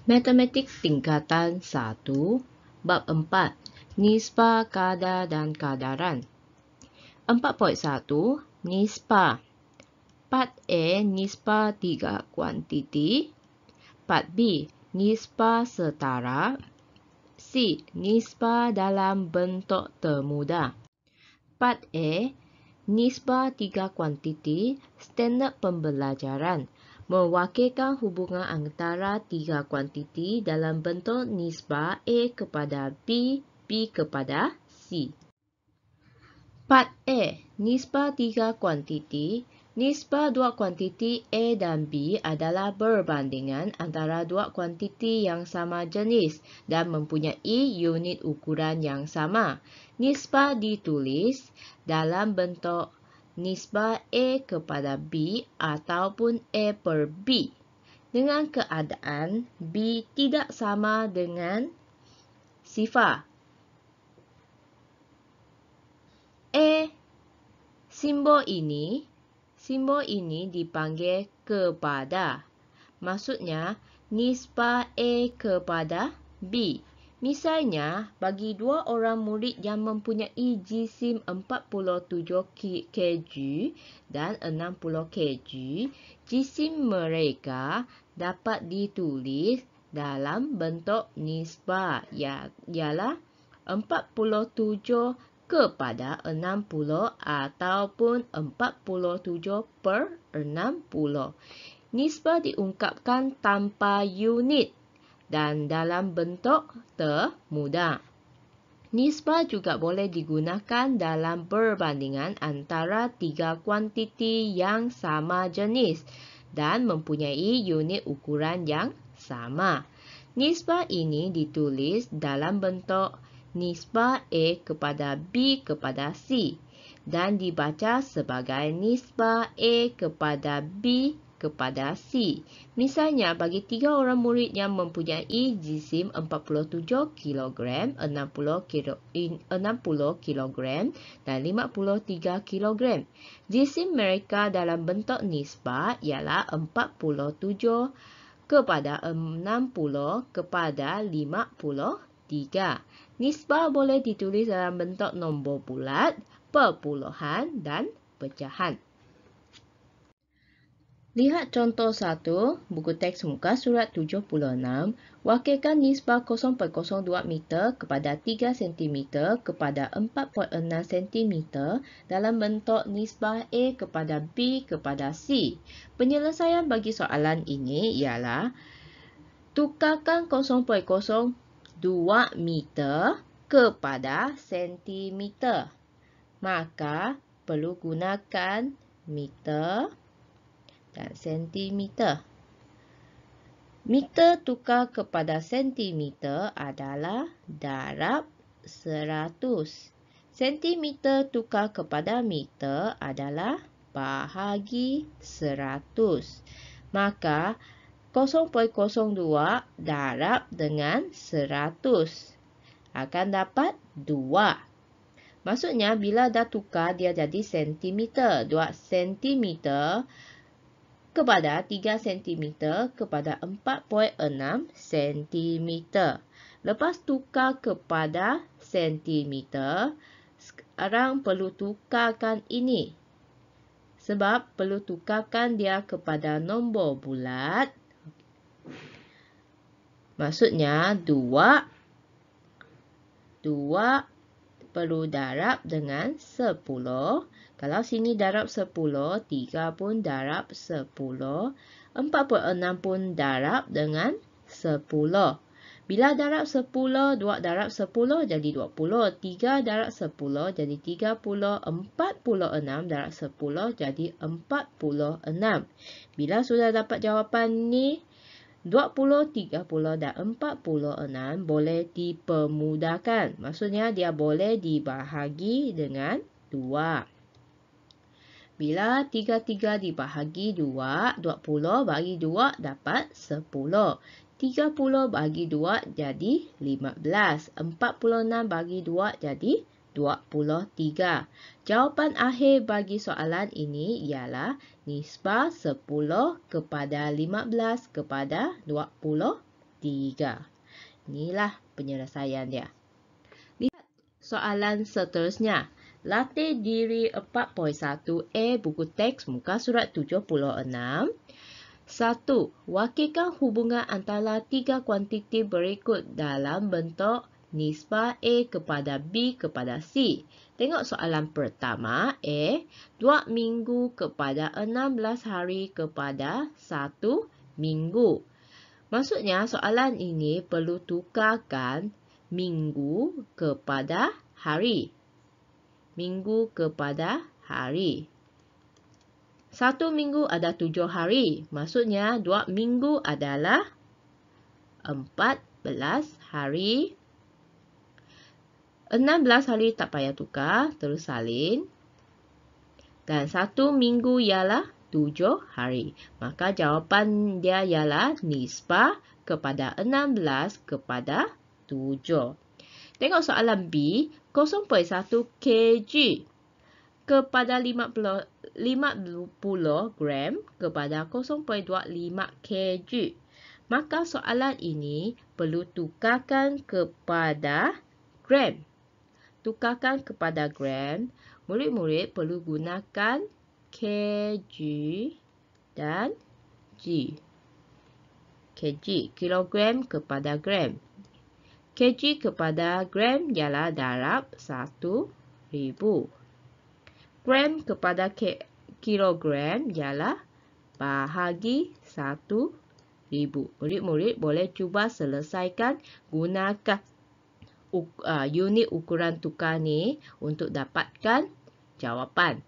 Matematik tingkatan 1, bab 4, nisbah kadar dan kadaran. 4.1, nisbah. Part A, nisbah 3 kuantiti. Part B, nisbah setara. C, nisbah dalam bentuk termudah. Part A, nisbah 3 kuantiti, standard pembelajaran. Mewakilkan hubungan antara 3 kuantiti dalam bentuk nisbah A kepada B, B kepada C. Part A, nisbah 3 kuantiti. Nisbah 2 kuantiti A dan B adalah berbandingan antara 2 kuantiti yang sama jenis dan mempunyai unit ukuran yang sama. Nisbah ditulis dalam bentuk nisbah A kepada B ataupun A per B. Dengan keadaan B tidak sama dengan sifar A, simbol ini dipanggil kepada. Maksudnya, nisbah A kepada B. Misalnya, bagi 2 orang murid yang mempunyai jisim 47 kg dan 60 kg, jisim mereka dapat ditulis dalam bentuk nisbah, ialah 47 kepada 60 ataupun 47 per 60. Nisbah diungkapkan tanpa unit dan dalam bentuk termudah. Nisbah juga boleh digunakan dalam perbandingan antara 3 kuantiti yang sama jenis dan mempunyai unit ukuran yang sama. Nisbah ini ditulis dalam bentuk nisbah A kepada B kepada C dan dibaca sebagai nisbah A kepada B kepada C. Misalnya, bagi 3 orang murid yang mempunyai jisim 47 kg, 60 kg dan 53 kg. Jisim mereka dalam bentuk nisbah ialah 47 kepada 60 kepada 53. Nisbah boleh ditulis dalam bentuk nombor bulat, perpuluhan dan pecahan. Lihat contoh 1, buku teks muka surat 76. Wakilkan nisbah 0.02 meter kepada 3 cm kepada 4.6 cm dalam bentuk nisbah A kepada B kepada C. Penyelesaian bagi soalan ini ialah tukarkan 0.02 meter kepada sentimeter. Maka perlu gunakan meter dan sentimeter. Meter tukar kepada sentimeter adalah darab 100. Sentimeter tukar kepada meter adalah bahagi 100. Maka 0.02 darab dengan 100 akan dapat 2. Maksudnya bila dah tukar dia jadi sentimeter. 2 sentimeter kepada 3 cm kepada 4.6 cm. Lepas tukar kepada sentimeter, sekarang perlu tukarkan ini. Sebab perlu tukarkan dia kepada nombor bulat. Maksudnya 2 perlu darab dengan 10. Kalau sini darab 10, 3 pun darab 10. 4.6 pun darab dengan 10. Bila darab 10, 2 darab 10 jadi 20. 3 darab 10 jadi 30. 46 darab 10 jadi 46. Bila sudah dapat jawapan ni, 20, 30 dan 46 boleh dipermudahkan. Maksudnya dia boleh dibahagi dengan 2. Bila 33 dibahagi 2, 20 bagi 2 dapat 10. 30 bagi 2 jadi 15. 46 bagi 2 jadi 23. Jawapan akhir bagi soalan ini ialah nisbah 10 kepada 15 kepada 23. 3. Inilah penyelesaian dia. Lihat soalan seterusnya. Latih diri 4.1a buku teks muka surat 76. 1. Wakilkan hubungan antara 3 kuantiti berikut dalam bentuk nisbah A kepada B kepada C. Tengok soalan pertama. A. 2 minggu kepada 16 hari kepada 1 minggu. Maksudnya soalan ini perlu tukarkan minggu kepada hari. Minggu kepada hari. 1 minggu ada 7 hari. Maksudnya 2 minggu adalah 14 hari. 16 hari tak payah tukar, terus salin. Dan 1 minggu ialah 7 hari. Maka jawapan dia ialah nisbah kepada 16 kepada 7. Tengok soalan B. 0.1 kg kepada 50 gram kepada 0.25 kg. Maka soalan ini perlu tukarkan kepada gram. Tukarkan kepada gram. Murid-murid perlu gunakan kg dan g. Kg, kilogram kepada gram. Kg kepada gram ialah darab 1000. Gram kepada kilogram ialah bahagi 1000. Murid-murid boleh cuba selesaikan gunakan unit ukuran tukar ni untuk dapatkan jawapan.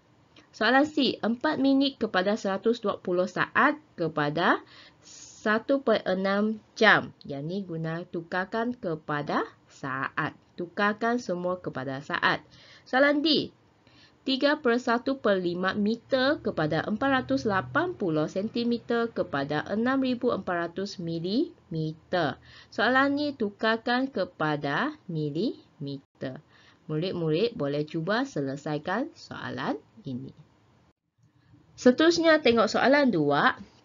Soalan C. 4 minit kepada 120 saat kepada 1.6 jam. Yang ni guna tukarkan kepada saat. Tukarkan semua kepada saat. Soalan D. 3/1/5 meter kepada 480 cm kepada 6400 mm. Soalan ni tukarkan kepada milimeter. Murid-murid boleh cuba selesaikan soalan ini. Seterusnya tengok soalan 2.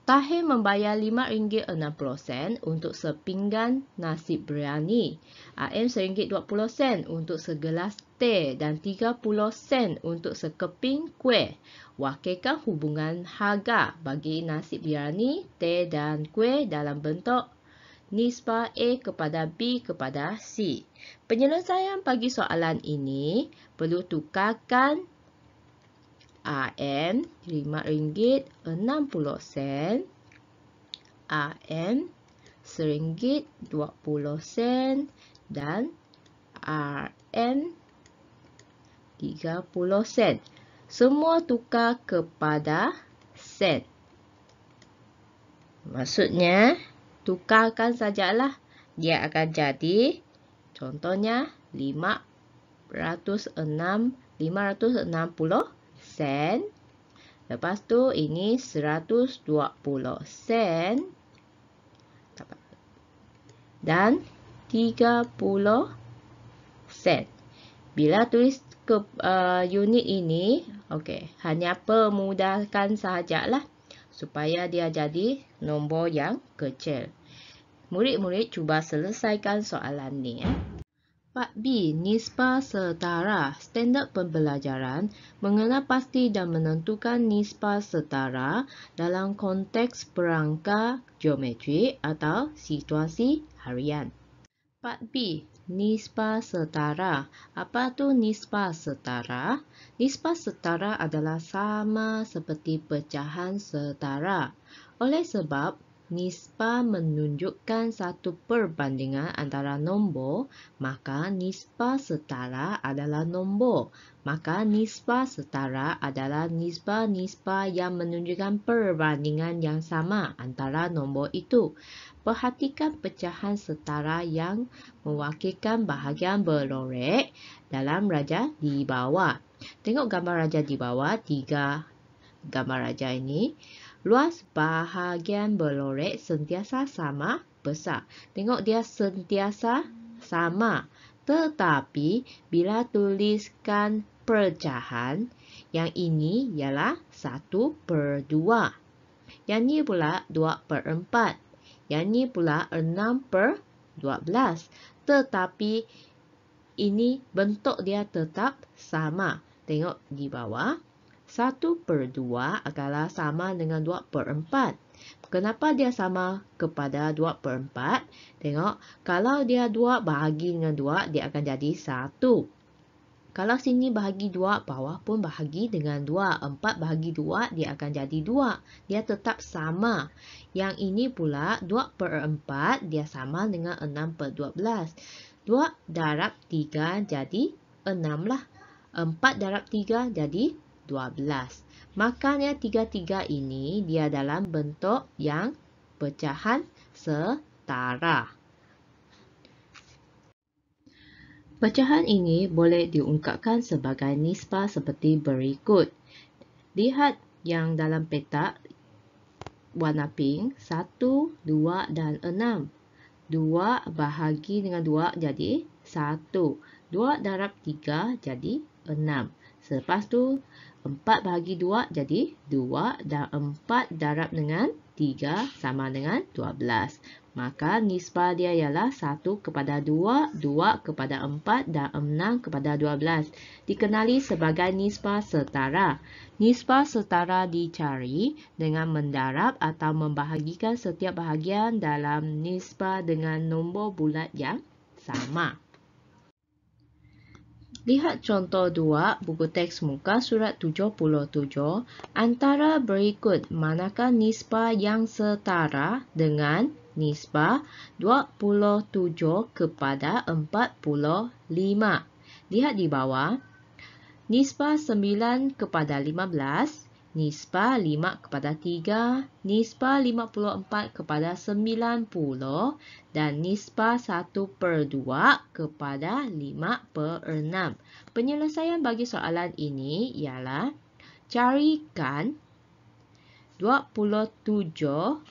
Tahir membayar RM5.60 untuk sepinggan nasi biryani, RM RM1.20 untuk segelas teh dan 30 sen untuk sekeping kuih. Wakilkan hubungan harga bagi nasi biryani, teh dan kuih dalam bentuk nisbah A kepada B kepada C. Penyelesaian bagi soalan ini perlu tukarkan RM RM5.60, RM RM1.20 dan RM 30 sen. Semua tukar kepada sen. Maksudnya, tukarkan sajalah. Dia akan jadi, contohnya, 560 sen. Lepas tu ini 120 sen. Dan 30 sen. Bila tulis ke unit ini, okey, hanya permudahkan sahajalah supaya dia jadi nombor yang kecil. Murid-murid cuba selesaikan soalan ni. Part B. Nisbah setara. Standard pembelajaran mengenal pasti dan menentukan nisbah setara dalam konteks perangka geometri atau situasi harian. Part B. Nisbah setara. Apa tu nisbah setara? Nisbah setara adalah sama seperti pecahan setara. Oleh sebab nisbah menunjukkan satu perbandingan antara nombor, maka nisbah setara adalah nombor. Maka nisbah setara adalah nisbah-nisbah yang menunjukkan perbandingan yang sama antara nombor itu. Perhatikan pecahan setara yang mewakilkan bahagian berlorek dalam raja di bawah. Tengok gambar raja di bawah, 3 gambar raja ini. Luas bahagian berlorek sentiasa sama besar. Tengok dia sentiasa sama. Tetapi bila tuliskan pecahan, yang ini ialah 1/2. Yang ni pula 2/4. Yang ni pula 6/12. Tetapi ini bentuk dia tetap sama. Tengok di bawah. 1/2 adalah sama dengan 2/4. Kenapa dia sama kepada 2/4? Tengok, kalau dia 2 bahagi dengan 2, dia akan jadi 1. Kalau sini bahagi 2, bawah pun bahagi dengan 2. 4 bahagi 2, dia akan jadi 2. Dia tetap sama. Yang ini pula 2/4, dia sama dengan 6/12. 2 darab 3 jadi 6 lah. 4 darab 3 jadi 12. Makanya 3 ini dia dalam bentuk yang pecahan setara. Pecahan ini boleh diungkapkan sebagai nisbah seperti berikut. Lihat yang dalam petak warna pink, 1, 2 dan 6. 2 bahagi dengan 2 jadi 1. 2 darab 3 jadi 6. Selepas tu 4 bahagi 2 jadi 2 dan 4 darab dengan 3 sama dengan 12. Maka nisbah dia ialah 1 kepada 2, 2 kepada 4 dan 6 kepada 12. Dikenali sebagai nisbah setara. Nisbah setara dicari dengan mendarab atau membahagikan setiap bahagian dalam nisbah dengan nombor bulat yang sama. Lihat contoh 2, buku teks muka surat 77. Antara berikut manakah nisbah yang setara dengan nisbah 27 kepada 45? Lihat di bawah. Nisbah 9 kepada 15, nisbah 5 kepada 3, nisbah 54 kepada 90, dan nisbah 1/2 kepada 5/6. Penyelesaian bagi soalan ini ialah carikan 27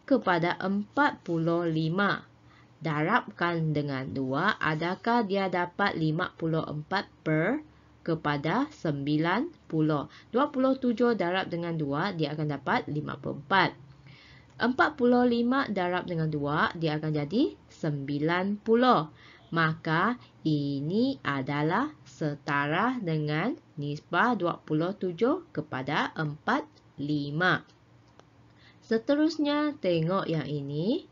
kepada 45. Darabkan dengan 2, adakah dia dapat 54 kepada 90. 27 darab dengan 2, dia akan dapat 54. 45 darab dengan 2, dia akan jadi 90. Maka ini adalah setara dengan nisbah 27 kepada 45. Seterusnya, tengok yang ini.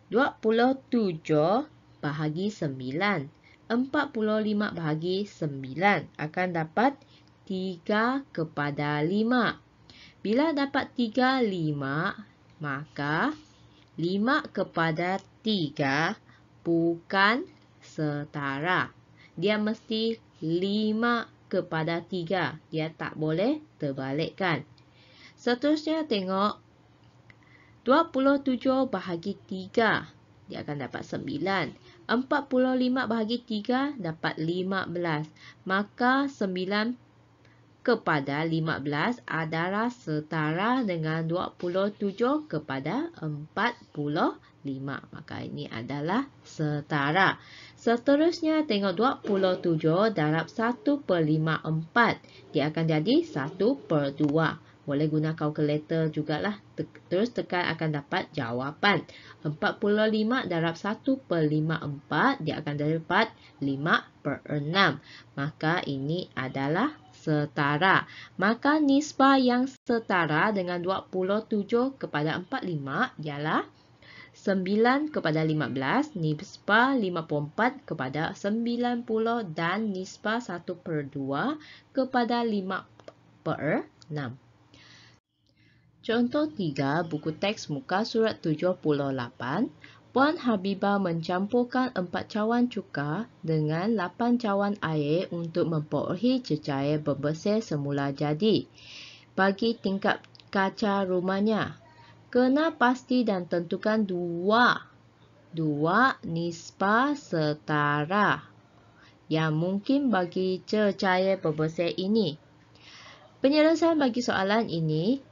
27 bahagi 9. 45 bahagi 9 akan dapat 3 kepada 5. Bila dapat 3, 5, maka 5 kepada 3 bukan setara. Dia mesti 5 kepada 3. Dia tak boleh terbalikkan. Seterusnya tengok 27 bahagi 3. Dia akan dapat 9. 45 bahagi 3 dapat 15. Maka 9 kepada 15 adalah setara dengan 27 kepada 45. Maka ini adalah setara. Seterusnya tengok 27 darab 1/54. Dia akan jadi 1/2. Boleh guna kalkulator jugalah. Terus tekan akan dapat jawapan. 45 darab 1/54, dia akan dapat 5/6. Maka ini adalah setara. Maka nisbah yang setara dengan 27 kepada 45 ialah 9 kepada 15, nisbah 54 kepada 90 dan nisbah 1/2 kepada 5/6. Contoh 3, buku teks muka surat 78. Puan Habibah mencampurkan 4 cawan cuka dengan 8 cawan air untuk memperolehi cecair pembersih semula jadi. Bagi tingkap kaca rumahnya. Kena pasti dan tentukan dua nisbah setara yang mungkin bagi cecair pembersih ini. Penyelesaian bagi soalan ini,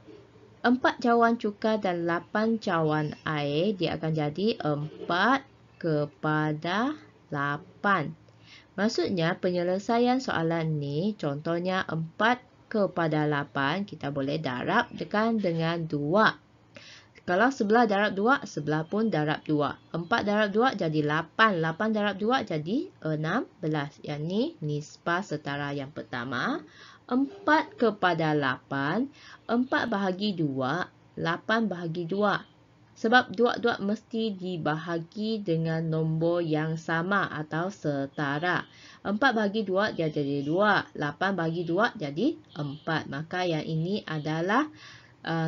4 cawan cuka dan 8 cawan air, dia akan jadi 4 kepada 8. Maksudnya penyelesaian soalan ni, contohnya 4 kepada 8, kita boleh darabkan dengan 2. Kalau sebelah darab 2, sebelah pun darab 2. 4 darab 2 jadi 8. 8 darab 2 jadi 16. Yang ni nisbah setara yang pertama. 4 kepada 8. 4 bahagi 2. 8 bahagi 2. Sebab 2 mesti dibahagi dengan nombor yang sama atau setara. 4 bahagi 2 dia jadi 2. 8 bahagi 2 jadi 4. Maka yang ini adalah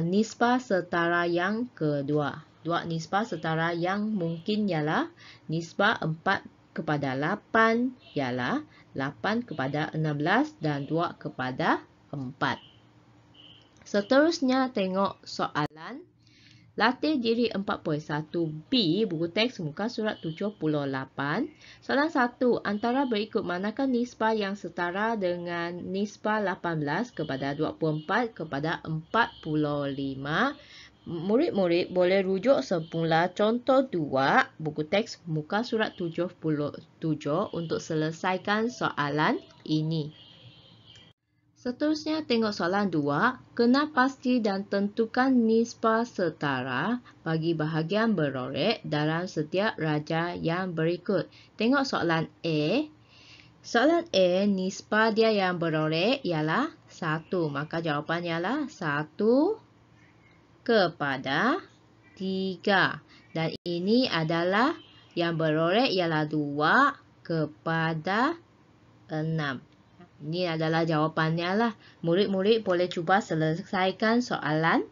nisbah setara yang kedua. Dua nisbah setara yang mungkin ialah nisbah 4 kepada 8 ialah 8 kepada 16 dan 2 kepada 4. Seterusnya tengok soalan. Latih diri 4.1b buku teks muka surat 78. Soalan 1. Antara berikut manakah nisbah yang setara dengan nisbah 18 kepada 24 kepada 45? Murid-murid boleh rujuk semula contoh 2 buku teks muka surat 77 untuk selesaikan soalan ini. Seterusnya tengok soalan 2. Kenal pasti dan tentukan nisbah setara bagi bahagian berorek dalam setiap raja yang berikut. Tengok soalan A. Soalan A, nisbah dia yang berorek ialah 1. Maka jawapan ialah 1 kepada 3. Dan ini adalah yang berorek ialah 2 kepada 6. Ini adalah jawapannya lah. Murid-murid boleh cuba selesaikan soalan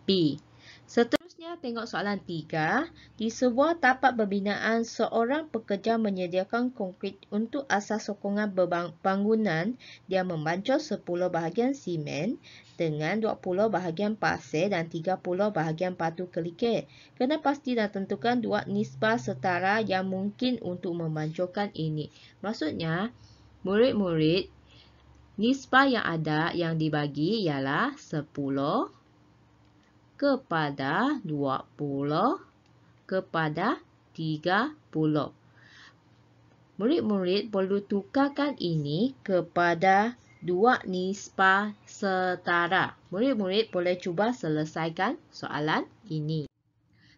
B. Seterusnya tengok soalan 3. Di sebuah tapak pembinaan, seorang pekerja menyediakan konkrit untuk asas sokongan bangunan. Dia membancos 10 bahagian simen dengan 20 bahagian pasir dan 30 bahagian batu kerikil. Kena pasti dan tentukan 2 nisbah setara yang mungkin untuk membancorkan ini. Maksudnya, murid-murid, nisbah yang ada yang dibagi ialah 10 kepada 20 kepada 30. Murid-murid perlu tukarkan ini kepada 2 nisbah setara. Murid-murid boleh cuba selesaikan soalan ini.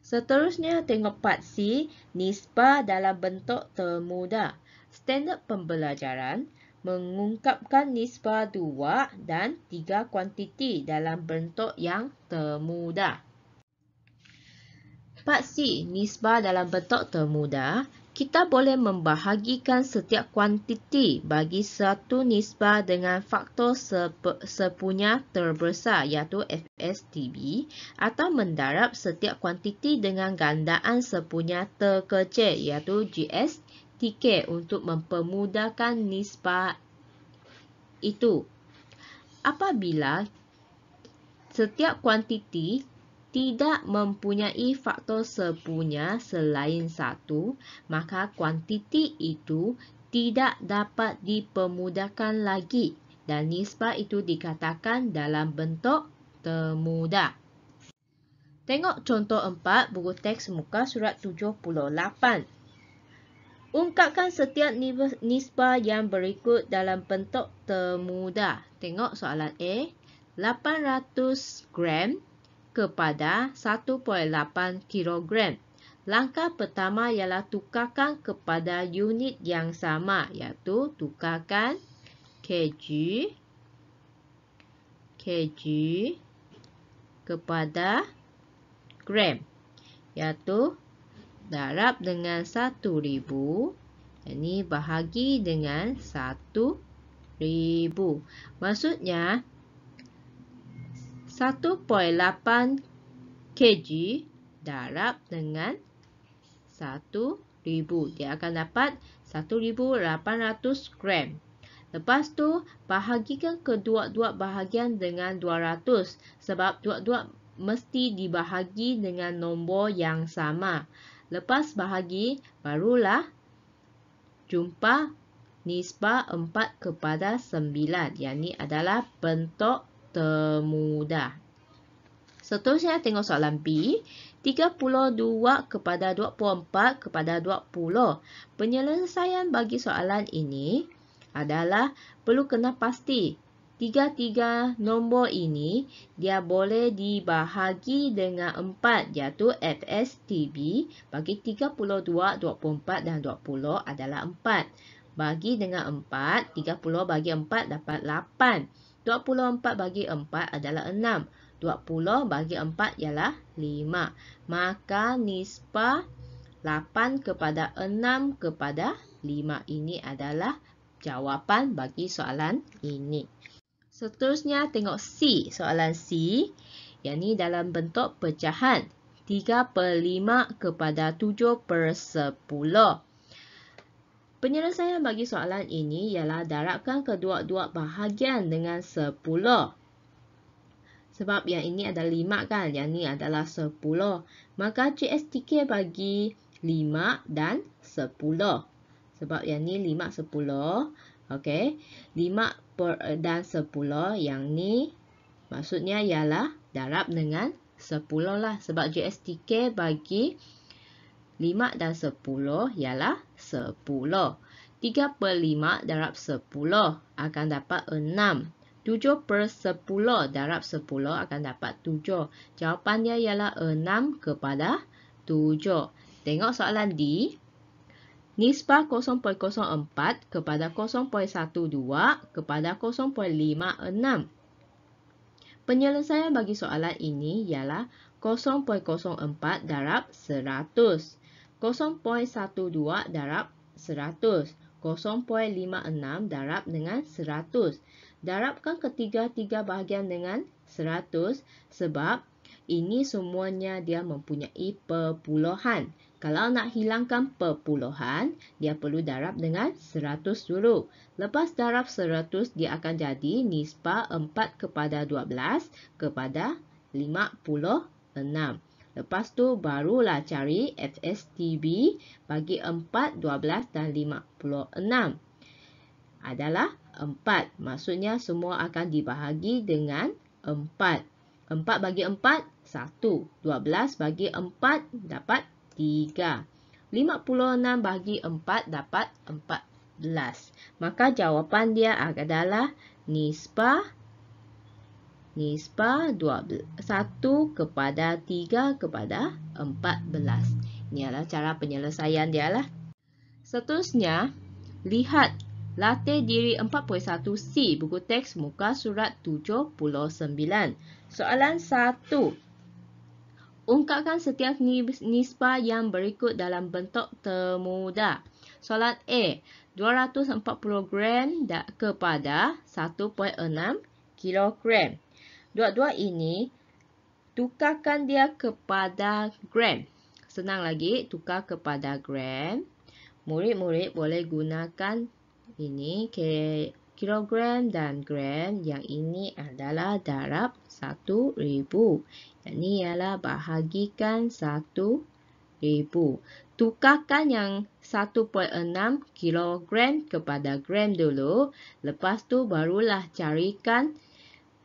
Seterusnya tengok part C, nisbah dalam bentuk termudah. Standard pembelajaran mengungkapkan nisbah 2 dan 3 kuantiti dalam bentuk yang termudah. Part C, nisbah dalam bentuk termudah. Kita boleh membahagikan setiap kuantiti bagi satu nisbah dengan faktor sepunya terbesar iaitu FSTB atau mendarab setiap kuantiti dengan gandaan sepunya terkecil iaitu GSTK untuk mempermudahkan nisbah itu. Apabila setiap kuantiti tidak mempunyai faktor sepunya selain 1, maka kuantiti itu tidak dapat dipermudahkan lagi dan nisbah itu dikatakan dalam bentuk termudah. Tengok contoh 4 buku teks muka surat 78. Ungkapkan setiap nisbah yang berikut dalam bentuk termudah. Tengok soalan A. 800 gram kepada 1.8 kilogram. Langkah pertama ialah tukarkan kepada unit yang sama iaitu tukarkan kg kepada gram iaitu darab dengan 1000. Ini bahagi dengan 1000. Maksudnya 1.8 kg darab dengan 1000. Dia akan dapat 1800 gram. Lepas tu, bahagikan kedua-dua bahagian dengan 200. Sebab dua-dua mesti dibahagi dengan nombor yang sama. Lepas bahagi, barulah jumpa nisbah 4 kepada 9. Yang ini adalah bentuk termudah. Seterusnya tengok soalan B. 32 kepada 24 kepada 20. Penyelesaian bagi soalan ini adalah perlu kena pasti Tiga-tiga nombor ini dia boleh dibahagi dengan 4, iaitu FSTB bagi 32, 24 dan 20 adalah 4. Bagi dengan 4, 30 bagi 4 dapat 8. 24 bagi 4 adalah 6. 20 bagi 4 ialah 5. Maka nisbah 8 kepada 6 kepada 5 ini adalah jawapan bagi soalan ini. Seterusnya tengok C. Soalan C, yang ni dalam bentuk pecahan 3/5 kepada 7/10. Penyelesaian bagi soalan ini ialah darabkan kedua-dua bahagian dengan 10. Sebab yang ini adalah 5 kan, yang ni adalah 10. Maka CSTK bagi 5 dan 10. Sebab yang ni 5, 10. Okey, 5 dan 10, yang ni maksudnya ialah darab dengan 10 lah. Sebab JSTK bagi 5 dan 10 ialah 10. 3/5 darab 10 akan dapat 6. 7/10 darab 10 akan dapat 7. Jawapannya ialah 6 kepada 7. Tengok soalan D. Nisbah 0.04 kepada 0.12 kepada 0.56. Penyelesaian bagi soalan ini ialah 0.04 darab 100. 0.12 darab 100. 0.56 darab dengan 100. Darabkan ketiga-tiga bahagian dengan 100 sebab ini semuanya dia mempunyai perpuluhan. Kalau nak hilangkan perpuluhan, dia perlu darab dengan 100 dulu. Lepas darab 100, dia akan jadi nisbah 4 kepada 12 kepada 56. Lepas tu barulah cari FSTB bagi 4, 12 dan 56. Adalah 4. Maksudnya semua akan dibahagi dengan 4. 4 bagi 4, 1. 12 bagi 4 dapat 3. 56 bagi 4 dapat 14. Maka jawapan dia adalah nisbah 1 kepada 3 kepada 14. Ini adalah cara penyelesaian dia lah. Seterusnya, lihat latih diri 4.1C buku teks muka surat 79. Soalan 1. Ungkapkan setiap nisbah yang berikut dalam bentuk termudah. Soalan A. 240 gram kepada 1.6 kilogram. Dua-dua ini, tukarkan dia kepada gram. Senang lagi, tukar kepada gram. Murid-murid boleh gunakan ini kilogram dan gram. Yang ini adalah darab 1000. Yang ini ialah bahagikan 1000. Tukarkan yang 1.6 kilogram kepada gram dulu. Lepas tu barulah carikan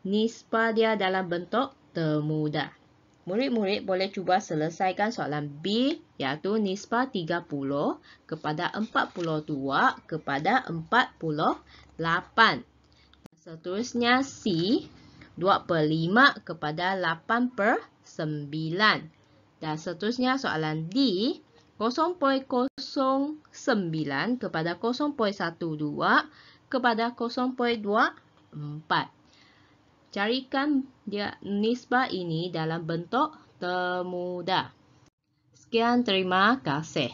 nisbah dia dalam bentuk termudah. Murid-murid boleh cuba selesaikan soalan B, iaitu nisbah 30 kepada 42 kepada 48. Seterusnya C, 2/5 kepada 8/9. Dan seterusnya soalan D, 0.09 kepada 0.12 kepada 0.24. Carikan dia nisbah ini dalam bentuk termudah. Sekian, terima kasih.